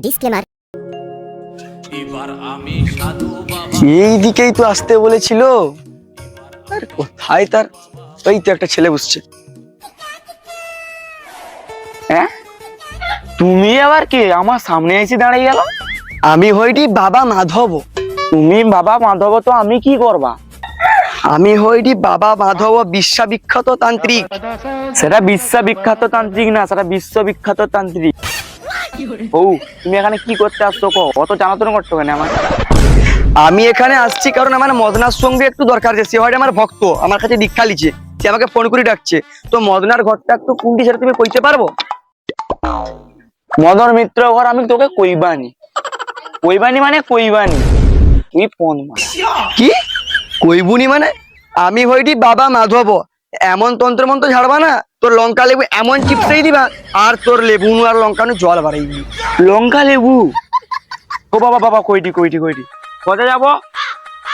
Disclaimer. এই দিকেই তো আসতে বলেছিল। আর কোথায় তার, ওই তো একটা ছেলে বসছে। হ্যাঁ, তুমি আবার কে আমার সামনে এসে দাঁড়িয়ে গেল? আমি হইটি বাবা মাধব। তুমি বাবা মাধব তো আমি কি করবা? আমি হইটি বাবা মাধব, বিশ্ববিখ্যাত তান্ত্রিক। সেটা বিশ্ববিখ্যাত তান্ত্রিক না, সেটা বিশ্ববিখ্যাত তান্ত্রিক। ও, তুমি এখানে কি করতে আসছো? অত জানাতন করছো কেন আমার? আমি এখানে আসছি কারণ আমার মদনার সঙ্গে একটু দরকার আছে। সে হয় আমার ভক্ত, আমার কাছে দীক্ষা লিছে, সে আমাকে ফোন করে ডাকছে। তো মদনার ঘরটা একটু কোনটি সেটা তুমি কইতে পারবো? মদন মিত্র ঘর আমি তোকে কইবানি। কইবানি মানে কইবানি, তুই ফোন মার। কি কইবুনি মানে? আমি হইটি বাবা মাধব। এমন তন্ত্র মন্ত্র ঝাড়বা না, তোর লঙ্কা লেবু এমন চিপসেই দিবা আর তোর লেবু আর লঙ্কা জল বাড়াই দিবি। লঙ্কা লেবু? ও বাবা বাবা, কইটি কইটি কইটি কোথায় যাবো?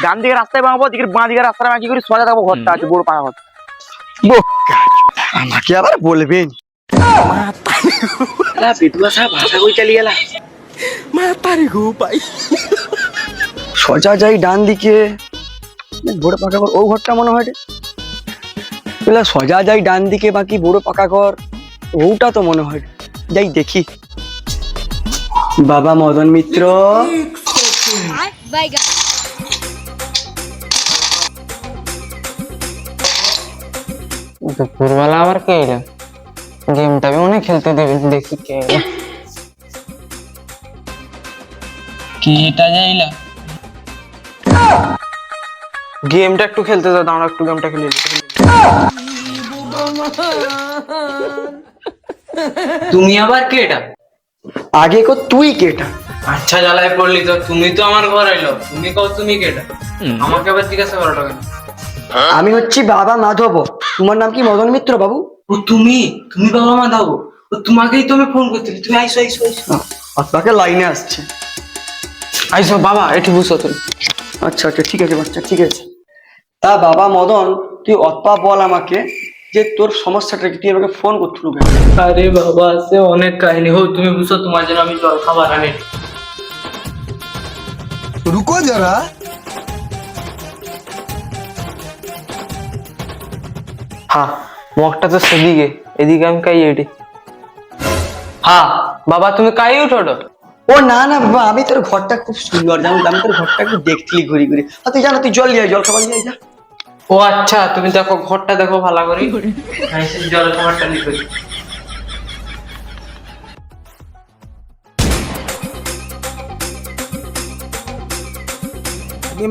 ডান দিকে রাস্তায় বাঁকবো, দিকে বাঁ দিকে রাস্তায় বাঁকি করে সোজা যাবো। ঘরটা আছে বড় পাকা ঘর। আমাকে আবার বলবেন ভাষা কই চালিয়ে গেলা? সোজা যাই ডান দিকে, বড় পাকা ঘর। ও ঘরটা মনে হয় সোজা যাই ডান দিকে, বাকি বড় পাকা ঘর ওটা তো মনে হয়। যাই দেখি। বাবা মদন মিত্র, দুপুরবেলা আবার কে এলো? গেমটা মনে খেলতে দেবে, দেখি কে এলো। কি এটা যাইলা? গেমটা একটু খেলতে দাও, দাঁড়া একটু গেমটা খেলে। তুমি আবার কে এটা? আগে কো তুই কেটা? আচ্ছা জ্বালায় পড়লি তো। তুমি তো আমার ঘর এলো, তুমি কও তুমি কেটা? আমাকে আবার জিজ্ঞাসা করাটা কেন? আমি হচ্ছি বাবা মাধব। তোমার নাম কি মদন মিত্র বাবু? ও তুমি তুমি বাবা মা দাও। ও তোমাকেই তো আমি ফোন করতেছি। তুমি আইসো আইসো আইসো। আপনাকে লাইনে আসছে। আইসো বাবা, একটু বুঝো তুমি। আচ্ছা আচ্ছা, ঠিক আছে বাচ্চা, ঠিক আছে। তা বাবা মদন, তুই অতপা বল আমাকে যে তোর সমস্যাটা কি, তুই আমাকে ফোন করছিল কেন? আরে বাবা, সে অনেক কাহিনী। হো তুমি বুঝো, তোমার জন্য আমি জল খাবার আনি। रुको जरा। হ্যাঁ, মগটা তো সেদিকে, এদিকে আমি কাই এটি। হ্যাঁ বাবা, তুমি কাই উঠো। ও না না বাবা, আমি তোর ঘরটা খুব সুন্দর জানো, আমি তোর ঘরটা একটু দেখছিলি ঘুরি ঘুরি। আর তুই জানো, তুই জল নিয়ে আয়, জল খাবার নিয়ে আয়, যা। ও আচ্ছা, তুমি দেখো ঘরটা দেখো ভালো করে। জল খাবারটা নিয়ে করি।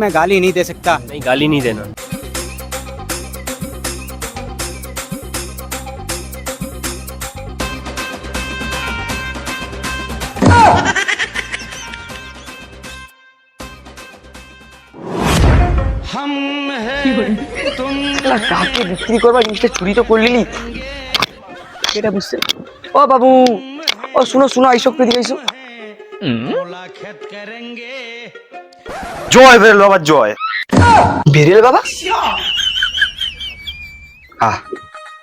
मैं गाली नहीं दे सकता। नहीं, गाली नहीं देना। কাকে বিক্রি করবা, জিনিসটা চুরি তো করলি। এটা বুঝছে। ও বাবু, ও শুনো শুনো, আইসব করে দিকে আইসো। জয় বেরোলো আবার জয়। বেরেল বাবা? আহ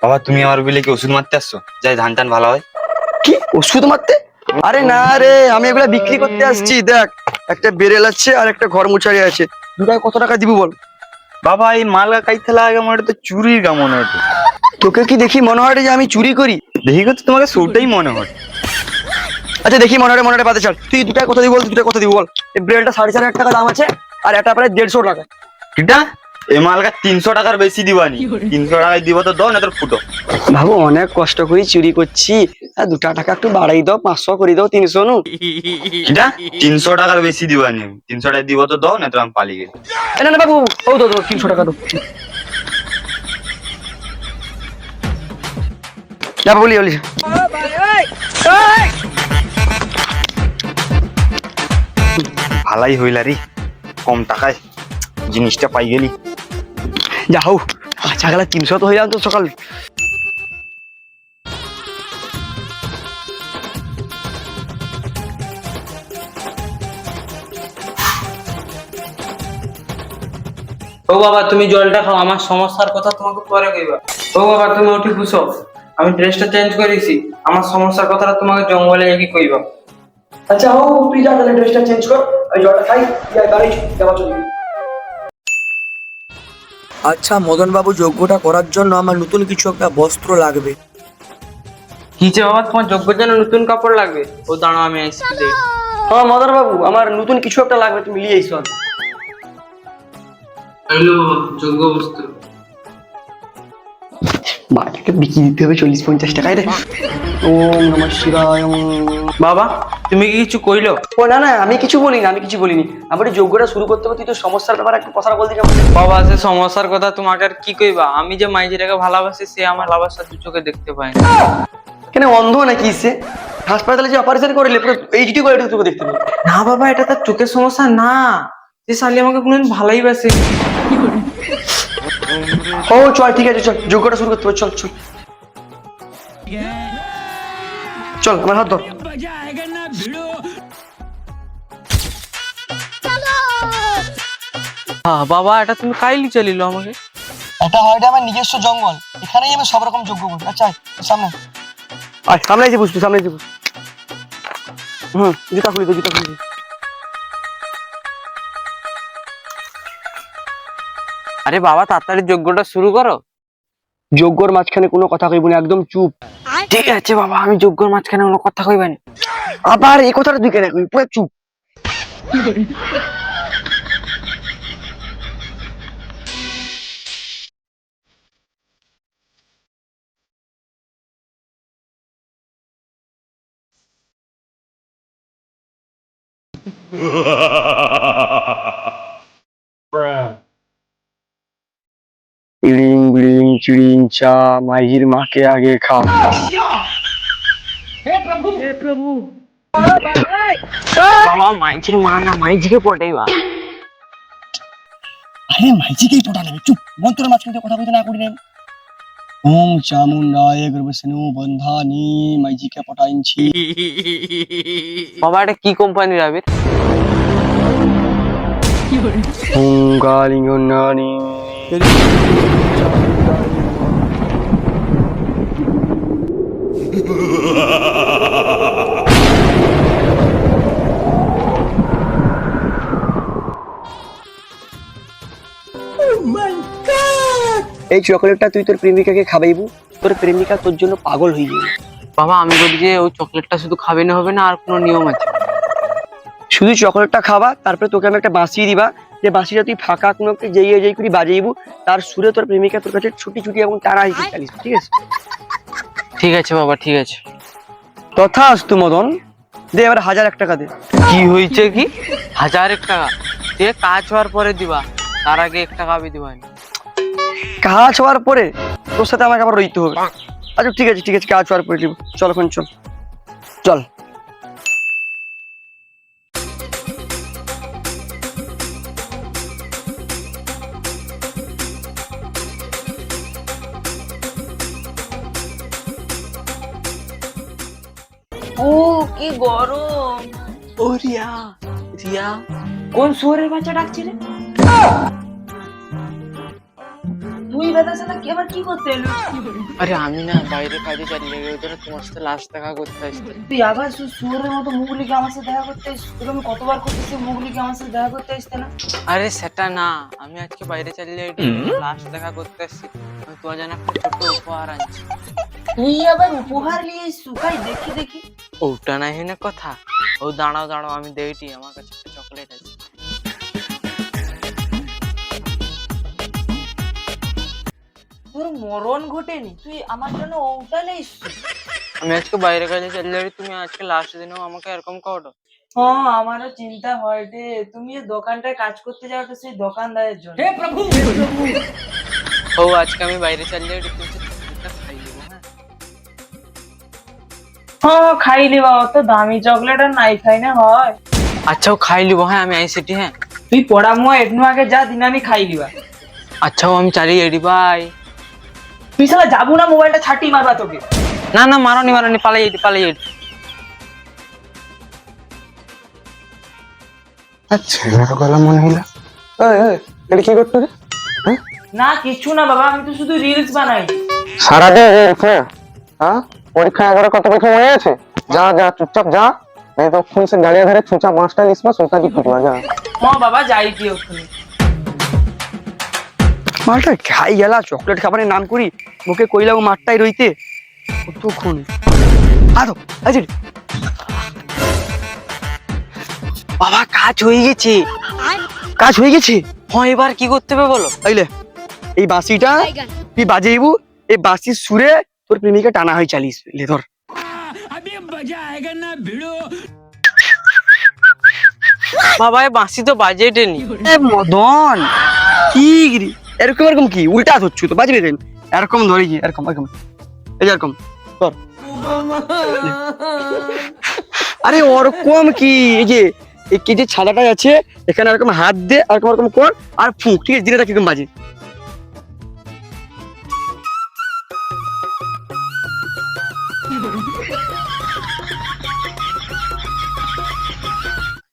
বাবা, তুমি আমার বিলে কি ওষুধ মারতে আসছো? যাই ধান টান ভালো হয়। কি ওষুধ মারতে? আরে না রে, আমি এগুলা বিক্রি করতে আসছি। দেখ, একটা বেরেল আছে আর একটা ঘর মুছারি আছে, দুটায় কত টাকা দিব বল? বাবা, এই মালগা কাইতে লাগে মনে হয় তো চুরির গা মনে হয়। তোকে কি দেখি মনে হয় যে আমি চুরি করি? দেখি তো তোমাকে সেটাই মনে হয়। আচ্ছা দেখি মনে হয় বাদে ছাড়। তুই দুটায় কথা দিব বল, দুটায় কথা দিব বল। এই বেরেলটা 4,500 টাকা দাম আছে, আর এটা প্রায় 150 টাকা। এটা এই মালগা 300 টাকার বেশি দিবানি। 300 টাকায় দিব তো দাও, না তোর ফুটো। বাবু অনেক কষ্ট করে চুরি করছি, আর 2 টাকা একটু বাড়াই দাও, 500 করে দাও, 300 নু। এটা 300 টাকার বেশি দিবানি। 300 টাকা দিব তো দাও, না তোর আমি পালিয়ে গেছি। না না বাবু, ও দাও 300 টাকা দাও। যা বলি বলি। ভালাই হইলা রে, কম টাকায় জিনিসটা পাই গেলি। যা হোক, আচ্ছা গেলা 300 তো হয়ে যান তো সকাল। ও বাবা, তুমি জলটা খাও, আমার সমস্যার কথা তোমাকে পরে কইবা। ও বাবা, তুমি উঠি বুঝো, আমি ড্রেসটা চেঞ্জ করেছি, আমার সমস্যার কথাটা তোমাকে জঙ্গলে গিয়ে কইবা। আচ্ছা হোক, তুই যা তাহলে ড্রেসটা চেঞ্জ কর, আমি জলটা খাই, তুই আর গাড়ি যাওয়া চলে যাবি। আচ্ছা মদন বাবু, যজ্ঞটা করার জন্য আমার নতুন কিছু একটা বস্ত্র লাগবে। কি যে বাবা, তোমার যোগ্যের জন্য নতুন কাপড় লাগবে? ও দাঁড়াও, আমি আসছি দেখ। হ্যাঁ মদন বাবু, আমার নতুন কিছু একটা লাগবে, তুমি নিয়ে এসো। হ্যালো, যোগ্য বস্ত্র। মাকে বিক্রি দিতে হবে 40-50 টাকায় রে। ওম নমঃ শিবায়। বাবা তুমি কি কিছু কইলো? ও না না, আমি কিছু বলিনি, আমি কিছু বলিনি। আমার যজ্ঞটা শুরু করতে হবে, তুই তো সমস্যার ব্যাপারে একটু কথা বলতে কেমন? বাবা সে সমস্যার কথা তোমাকে আর কি কইবা, আমি যে মাইজিটাকে ভালোবাসি সে আমার ভালোবাসা দু চোখে দেখতে পায় না। কেন অন্ধ নাকি সে? হাসপাতালে যে অপারেশন করলে পুরো এইচডি করে তোকে দেখতে পাবে। না বাবা, এটা তার চোখের সমস্যা না, সে শালি আমাকে কোনোদিন ভালোই বাসে। ও চল ঠিক আছে, চল যজ্ঞটা শুরু করতে হবে, চল চল চল, আমার হাত ধর। হ্যাঁ বাবা, এটা তুমি কাইলি চালিলো আমাকে। এটা হয় আমার নিজস্ব জঙ্গল, এখানেই আমি সব রকম যজ্ঞ করি। আচ্ছা সামনে আয়, সামনে এসে বুঝবি, সামনে এসে বুঝ। জুতা খুলি দে, জুতা খুলি দে। আরে বাবা তাড়াতাড়ি যজ্ঞটা শুরু করো। যজ্ঞর মাঝখানে কোনো কথা কইবনি, একদম চুপ। ঠিক আছে বাবা, আমি যজ্ঞর মাঝখানে কোনো কথা কইবানি। আবার এই কথাটা তুই কেন কই, পুরো চুপ। ইলিং বিলিং চিড়িং চা, মাঝির মাকে আগে খা। বাবা মাইজির মা না, মাইজিকে পটাইবা। আরে মাঝিকেই পটা নেবে, চুপ। মন্ত্রের মাঝখানে কথা বলতে না করি না। ওম চামুন্ডায় গর্ভসেনু বন্ধানি, মাঝিকে পটাইছি। বাবা এটা কি কোম্পানির আবির? ওম গালিঙ্গ নানি। এই চকলেটটা তুই তোর প্রেমিকাকে খাবাইবু, তোর প্রেমিকা তোর জন্য পাগল হয়ে যাবে। বাবা আমি বলি যে ওই চকলেটটা শুধু খাবে না হবে না, আর কোনো নিয়ম আছে? শুধু চকলেটটা খাবা, তারপরে তোকে আমি একটা বাঁশি দিবা, যে বাঁশিটা তুই ফাঁকা কোনো একটা যেই করে বাজাইবু, তার সুরে তোর প্রেমিকা তোর কাছে ছুটি ছুটি এবং তারা হিসেবে চালিস, ঠিক আছে? ঠিক আছে বাবা, ঠিক আছে। তথাস্তু মদন, দে এবার 1001 টাকা দে। কি হয়েছে কি? 1001 টাকা? সে কাজ হওয়ার পরে দিবা, তার আগে 1 টাকা আমি দিবানি। কাজ হওয়ার পরে তোর সাথে আমাকে আবার রইতে হবে। আচ্ছা ঠিক আছে ঠিক আছে, কাজ হওয়ার পরে দিব। চল এখন চল চল। ও কি গরম! ও রিয়া, রিয়া কোন শুয়োরের বাচ্চা ডাকছে রে? তুই বেদাস না কি আবার কি করতে এলো? আরে আমি না বাইরে কাজে চালিয়ে গেলে, ওই জন্য তোমার সাথে লাস্ট দেখা করতে আসছি। তুই আবার শুয়োরের মতো মুগলিকে আমার সাথে দেখা করতে আসছিস? তোকে আমি কতবার করতেছি মুগলিকে আমার সাথে দেখা করতে আসতে না? আরে সেটা না, আমি আজকে বাইরে চালিয়ে লাস্ট দেখা করতে আসছি। আমি তোমার জন্য একটা ছোট উপহার আনছি। তুই আবার উপহার নিয়ে শুকাই দেখি দেখি। ওটা না হেনে কথা। ও দাঁড়াও দাঁড়াও, আমি দেইটি, আমার কাছে একটা চকলেট আছে। তোর মরণ ঘটেনি, তুই আমার জন্য ওটা নেইস? আমি আজকে বাইরে কাজে চালিয়ে যাই, তুমি আজকে লাস্ট দিনেও আমাকে এরকম করো? হ্যাঁ আমারও চিন্তা হয় রে, তুমি এই দোকানটায় কাজ করতে যাও তো সেই দোকানদারের জন্য। হে প্রভু! ও আজকে আমি বাইরে চালিয়ে যাই, তুমি চকলেটটা খাই দেবো। হ্যাঁ হ্যাঁ খাই লিবা, অত দামি চকলেট আর নাই খাই না হয়। আচ্ছা ও খাই লিবো, হ্যাঁ আমি আইসিটি। হ্যাঁ তুই পড়া মুয়া একটু আগে যা, দিন আমি খাই লিবা। আচ্ছা ও আমি চালিয়ে এডি বাই। তুই শালা যাবো না, মোবাইলটা ছাটি মারবা তোকে। না না মারনি মারনি, পালাই এডি পালাই এডি। ছেলের গলা মনে হইলা। এটা কি করতো রে? না কিছু না বাবা, আমি তো শুধু রিলস বানাই। সারাদিন হ্যাঁ, পরীক্ষা একবারে কত কিছু মনে আছে? যা যা চুপচাপ যা, नहीं तो खून से गाड़िया धरे छूचा मास्टर इसमें सोता की फटवा जा হ্যাঁ বাবা যাই কি ওখানে মালটা খাই গেলা চকলেট খাবারের নাম করি মুখে কইলাম মাঠটাই রইতে কতক্ষণ আদো আজ বাবা কাজ হয়ে গেছে কাজ হয়ে গেছে হ্যাঁ এবার কি করতে হবে বলো আইলে এই বাঁশিটা তুই বাজাইবু এই বাঁশির সুরে তোর প্রেমিকা টানা হয়ে চালিস লে ধর বাবা এই বাঁশি তো বাজেটে নি এ মদন কি গিরি এরকম এরকম কি উল্টা ধরছু তো বাজবে কেন এরকম ধরে কি এরকম এরকম এই যে এরকম ধর আরে ওরকম কি এই যে এই যে ছাদাটা আছে এখানে এরকম হাত দে এরকম এরকম কর আর ফুঁক ঠিক আছে দিনে কিরকম বাজে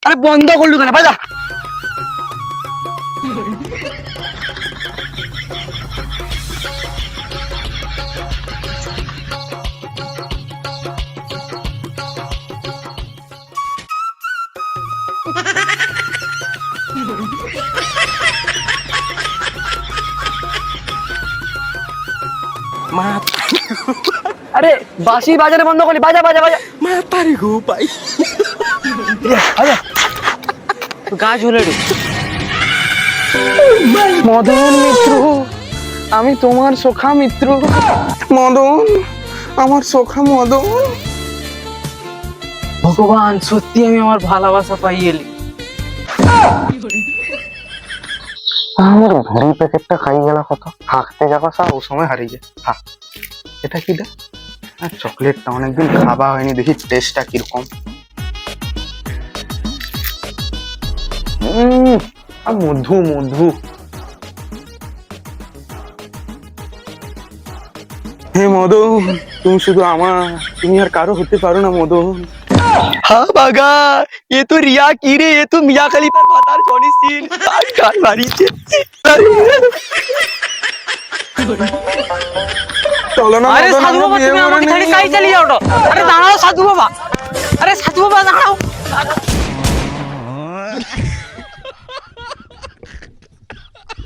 আরে বন্ধ করলু কেন বাজা আরে বাঁশি বাজারে বন্ধ করলি বাজা বাজা বাজা বাজা গাছ হলে রে মদন মিত্র আমি তোমার সখা মিত্র মদন আমার সখা মদন ভগবান সত্যি আমি আমার ভালোবাসা পাই এলি আমার ভরি প্যাকেটটা খাই গেল কত হাঁকতে যাবা সা ও সময় হারিয়ে যায় হ্যাঁ এটা কি দা আর চকলেটটা অনেকদিন খাওয়া হয়নি দেখি টেস্টটা কিরকম আর মধু মধু হে মদন তুমি শুধু আমার তুমি আর কারো হতে পারো না মদন হ্যাঁ বাগা এ তো রিয়া কি রে এ তো মিয়া খলিফার ভাতার জনি সিন আর কার বাড়িতে চলো না আরে মদন, সাধু আমরা বাবা বিয়ে তুমি করে আমাকে ছেড়ে নিই। কাই চালিয়ে যাও আরে দাঁড়াও সাধু বাবা আরে সাধু বাবা দাঁড়াও